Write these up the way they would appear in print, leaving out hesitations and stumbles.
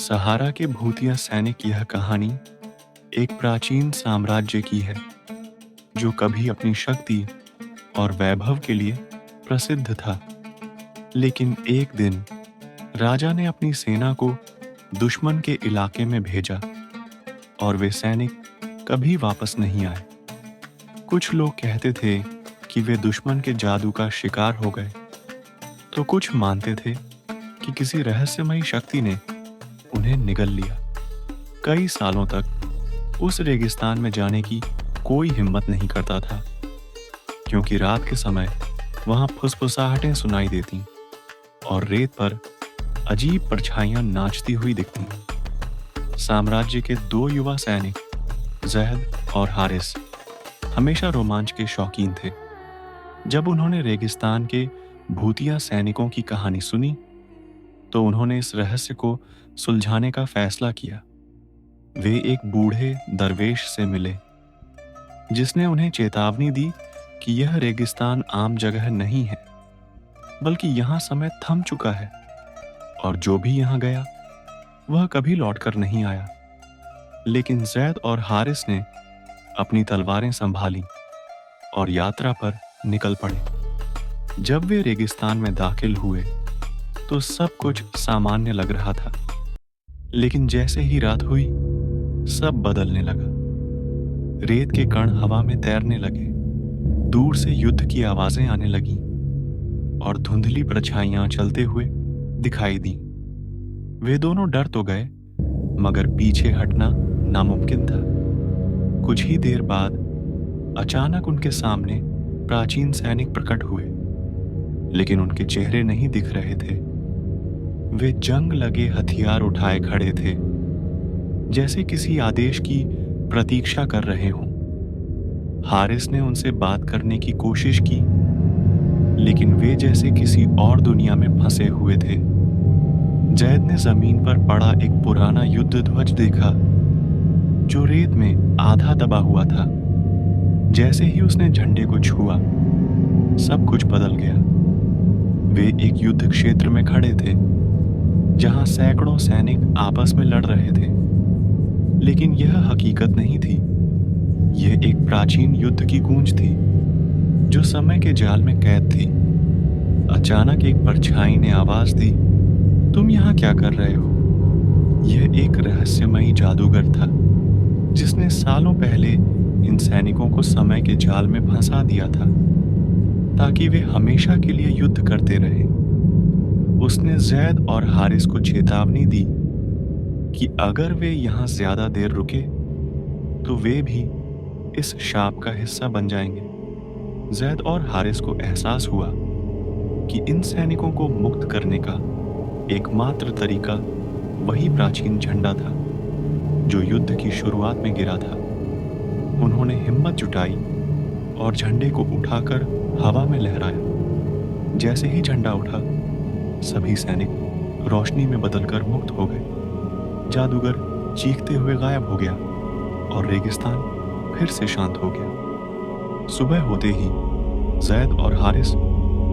सहारा के भूतिया सैनिक यह कहानी एक प्राचीन साम्राज्य की है जो कभी अपनी शक्ति और वैभव के लिए प्रसिद्ध था। लेकिन एक दिन राजा ने अपनी सेना को दुश्मन के इलाके में भेजा और वे सैनिक कभी वापस नहीं आए। कुछ लोग कहते थे कि वे दुश्मन के जादू का शिकार हो गए, तो कुछ मानते थे कि किसी रहस्यमयी शक्ति ने उन्हें निगल लिया। कई सालों तक उस रेगिस्तान में जाने की कोई हिम्मत नहीं करता था, क्योंकि रात के समय वहां फुसफुसाहटें सुनाई देती और रेत पर अजीब परछाइयां नाचती हुई दिखती। साम्राज्य के दो युवा सैनिक जैद और हारिस हमेशा रोमांच के शौकीन थे। जब उन्होंने रेगिस्तान के भूतिया सैनिकों की कहानी सुनी, तो उन्होंने इस रहस्य को सुलझाने का फैसला किया। वे एक बूढ़े दरवेश से मिले, जिसने उन्हें चेतावनी दी कि यह रेगिस्तान आम जगह नहीं है, बल्कि यहां समय थम चुका है और जो भी यहां गया वह कभी लौटकर नहीं आया। लेकिन जैद और हारिस ने अपनी तलवारें संभाली और यात्रा पर निकल पड़े। जब वे रेगिस्तान में दाखिल हुए तो सब कुछ सामान्य लग रहा था, लेकिन जैसे ही रात हुई सब बदलने लगा। रेत के कण हवा में तैरने लगे, दूर से युद्ध की आवाजें आने लगीं और धुंधली परछाइयां चलते हुए दिखाई दी। वे दोनों डर तो गए, मगर पीछे हटना नामुमकिन था। कुछ ही देर बाद अचानक उनके सामने प्राचीन सैनिक प्रकट हुए, लेकिन उनके चेहरे नहीं दिख रहे थे। वे जंग लगे हथियार उठाए खड़े थे, जैसे किसी आदेश की प्रतीक्षा कर रहे हों। हारिस ने उनसे बात करने की कोशिश की, लेकिन वे जैसे किसी और दुनिया में फंसे हुए थे। जैद ने जमीन पर पड़ा एक पुराना युद्ध ध्वज देखा, जो रेत में आधा दबा हुआ था। जैसे ही उसने झंडे को छुआ, सब कुछ बदल गया। वे एक युद्ध क्षेत्र में खड़े थे, जहां सैकड़ों सैनिक आपस में लड़ रहे थे। लेकिन यह हकीकत नहीं थी, यह एक प्राचीन युद्ध की गूंज थी, जो समय के जाल में कैद थी। अचानक एक परछाई ने आवाज दी, तुम यहां क्या कर रहे हो? यह एक रहस्यमयी जादूगर था, जिसने सालों पहले इन सैनिकों को समय के जाल में फंसा दिया था, ताकि वे हमेशा के लिए युद्ध करते रहें। उसने जैद और हारिस को चेतावनी दी कि अगर वे यहां ज्यादा देर रुके तो वे भी इस शाप का हिस्सा बन जाएंगे। जैद और हारिस को एहसास हुआ कि इन सैनिकों को मुक्त करने का एकमात्र तरीका वही प्राचीन झंडा था, जो युद्ध की शुरुआत में गिरा था। उन्होंने हिम्मत जुटाई और झंडे को उठाकर हवा में लहराया। जैसे ही झंडा उठा, सभी सैनिक रोशनी में बदलकर मुक्त हो गए। जादूगर चीखते हुए गायब हो गया और रेगिस्तान फिर से शांत हो गया। सुबह होते ही जैद और हारिस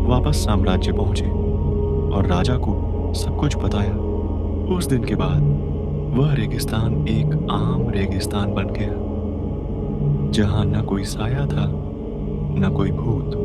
वापस साम्राज्य पहुंचे और राजा को सब कुछ बताया। उस दिन के बाद वह रेगिस्तान एक आम रेगिस्तान बन गया, जहां न कोई साया था, न कोई भूत,